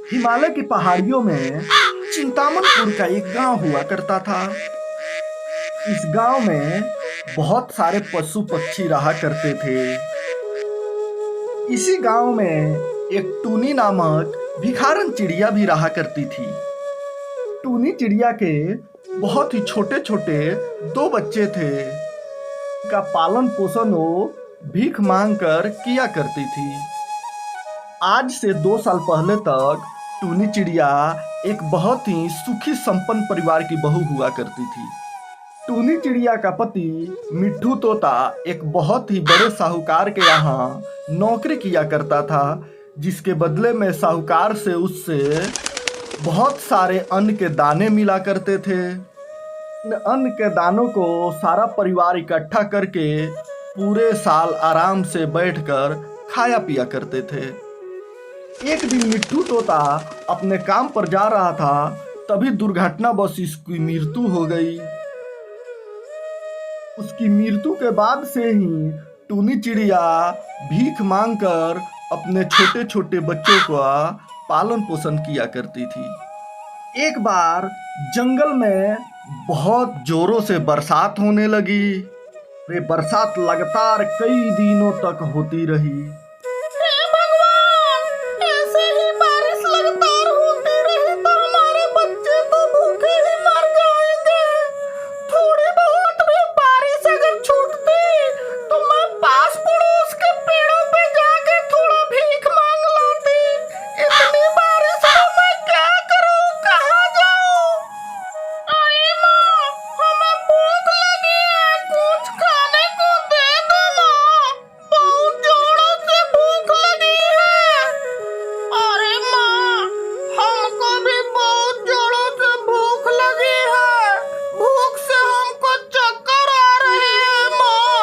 हिमालय की पहाड़ियों में चिंतामणपुर का एक गांव हुआ करता था। इस गांव में बहुत सारे पशु पक्षी रहा करते थे। इसी गांव में एक टूनी नामक भिखारन चिड़िया भी रहा करती थी। टूनी चिड़िया के बहुत ही छोटे छोटे दो बच्चे थे। का पालन पोषण वो भीख मांग कर किया करती थी। आज से 2 साल पहले तक टूनी चिड़िया एक बहुत ही सुखी संपन्न परिवार की बहू हुआ करती थी। टूनी चिड़िया का पति मिट्ठू तोता एक बहुत ही बड़े साहूकार के यहाँ नौकरी किया करता था, जिसके बदले में साहूकार से उससे बहुत सारे अन्न के दाने मिला करते थे। अन्न के दानों को सारा परिवार इकट्ठा करके पूरे साल आराम से बैठकर खाया पिया करते थे। एक दिन मिट्ठू तोता अपने काम पर जा रहा था, तभी दुर्घटनावश इसकी मृत्यु हो गई। उसकी मृत्यु के बाद से ही टूनी चिड़िया भीख मांगकर अपने छोटे छोटे बच्चों का पालन पोषण किया करती थी। एक बार जंगल में बहुत जोरों से बरसात होने लगी। वे बरसात लगातार कई दिनों तक होती रही। हे भगवान, ऐसे ही बारिश लगातार होती रही तो हमारे बच्चे तो भूखे ही मर जाएंगे। थोड़ी बहुत भी बारिश अगर छूटती तो मैं पास पड़ोस के पेड़ों पे जाके थोड़ा भीख मांग लाती। इतनी बारिश में मैं क्या करूं, कहाँ जाऊं? अरे माँ, हमें भूख लगी है, कुछ खाने को दे दो माँ, बहुत जोरों से भूख लगी है। अरे माँ, हमको भी बहुत जोरों से भूख लगी है, भूख से हमको चक्कर आ रहे हैं माँ।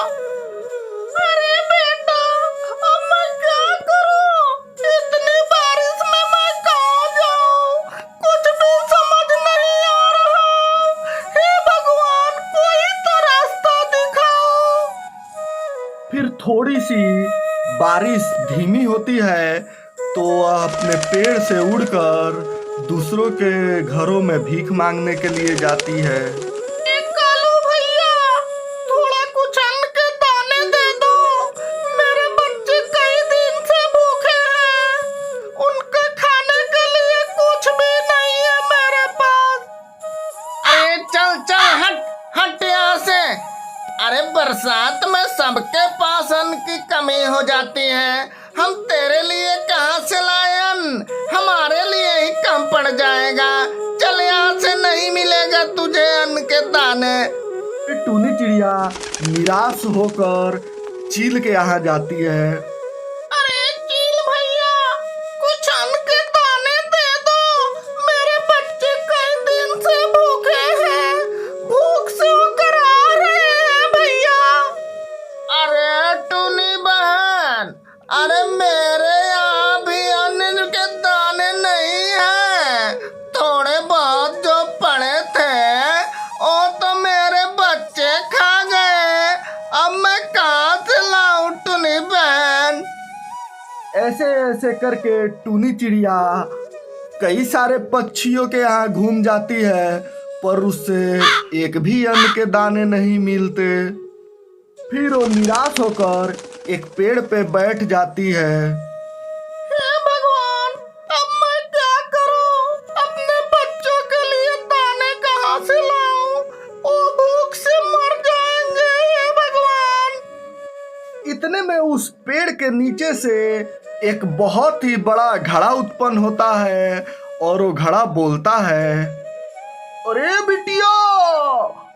अरे बेटा, अब मैं क्या करूं? इतनी बारिश में मैं कहाँ जाऊं? कुछ भी समझ नहीं आ रहा। हे भगवान, कोई तो रास्ता दिखाओ। फिर थोड़ी सी बारिश धीमी होती है तो वह अपने पेड़ से उड़कर दूसरों के घरों में भीख मांगने के लिए जाती है। कालू भैया, थोड़ा कुछ अन्न के दाने दे दो, मेरे बच्चे कई दिन से भूखे हैं, उनके खाने के लिए कुछ भी नहीं है मेरे पास। अरे चल चल, हट हट यहाँ से। अरे बरसात में सबके पास अन्न की कमी हो जाती है, हम तेरे लिए कहाँ से लाए अन्न? हमारे लिए ही कम पड़ जाएगा। चल यहाँ से, नहीं मिलेगा तुझे अन्न के दाने। फिर टूनी चिड़िया निराश होकर चील के यहाँ जाती है। अरे चील भैया, कुछ अन्न के दाने दे दो, मेरे बच्चे कई दिन से भूखे हैं, भूख से होकर आ रहे हैं भैया। अरे टूनी बहन, अरे मेरे यहाँ भी अन्न के दाने नहीं है, थोड़े बहुत जो पड़े थे वो तो मेरे बच्चे खा गए, अब मैं कहाँ से लाऊं टूनी बहन? ऐसे ऐसे करके टूनी चिड़िया कई सारे पक्षियों के यहाँ घूम जाती है, पर उससे एक भी अन्न के दाने नहीं मिलते। फिर वो निराश होकर एक पेड़ पे बैठ जाती है। हे भगवान, अब मैं क्या करूं? अपने बच्चों के लिए दाने कहाँ से लाऊं? वो भूख से मर जाएंगे। हे भगवान। इतने में उस पेड़ के नीचे से एक बहुत ही बड़ा घड़ा उत्पन्न होता है और वो घड़ा बोलता है, अरे बिटिया,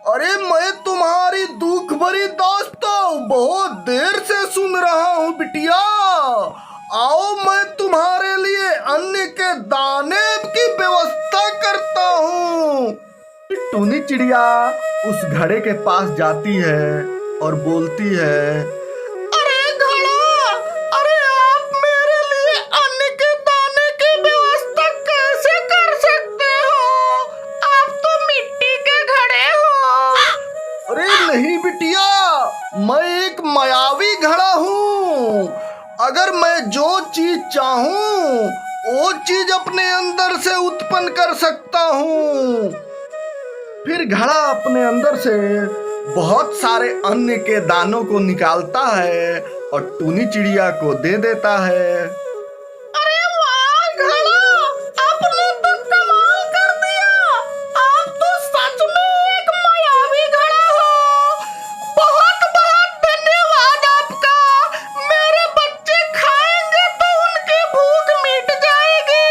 अरे मैं तुम्हारी दुख भरी दास्तां बहुत देर से सुन रहा हूँ बिटिया। आओ, मैं तुम्हारे लिए अन्न के दाने की व्यवस्था करता हूँ। टूनी चिड़िया उस घड़े के पास जाती है और बोलती है, अरे घड़ा, अरे आप मेरे लिए अन्न के दाने की व्यवस्था कैसे कर सकते हो? आप तो मिट्टी के घड़े हो। अरे नहीं बिटिया, मैं एक मायावी घड़ा हूँ। अगर मैं जो चीज चाहूँ वो चीज अपने अंदर से उत्पन्न कर सकता हूँ। फिर घड़ा अपने अंदर से बहुत सारे अन्न के दानों को निकालता है और टूनी चिड़िया को दे देता है। अरे वाह घड़ा, आपने तो कमाल कर दिया। आप तो सच में एक मायावी घड़ा हो। बहुत बहुत धन्यवाद आपका। मेरे बच्चे खाएंगे तो उनकी भूख मिट जाएगी।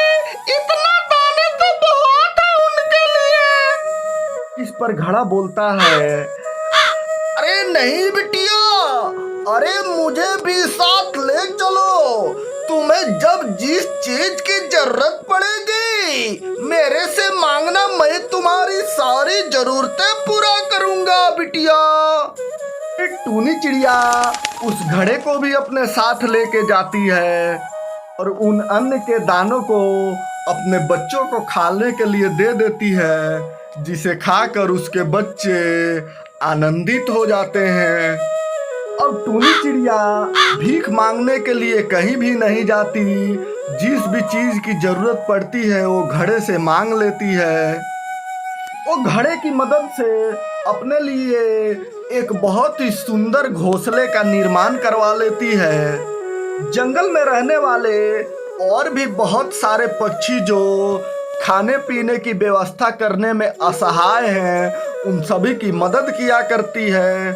इतना दाने तो बहुत है उनके लिए। इस पर घड़ा बोलता है, अरे नहीं बिटिया, अरे मुझे भी साथ ले चलो। तुम्हें जब जिस चीज की जरूरत पड़ेगी मेरे से मांगना, मैं तुम्हारी सारी जरूरतें पूरा करूंगा बिटिया। फिर टूनी चिड़िया उस घड़े को भी अपने साथ लेके जाती है और उन अन्न के दानों को अपने बच्चों को खाने के लिए दे देती है, जिसे खाकर उसके बच्चे आनंदित हो जाते हैं। और टूनी चिड़िया भीख मांगने के लिए कहीं भी नहीं जाती। जिस भी चीज की जरूरत पड़ती है वो घड़े से मांग लेती है। वो घड़े की मदद से अपने लिए एक बहुत ही सुंदर घोंसले का निर्माण करवा लेती है। जंगल में रहने वाले और भी बहुत सारे पक्षी जो खाने पीने की व्यवस्था करने में असहाय हैं, उन सभी की मदद किया करती है।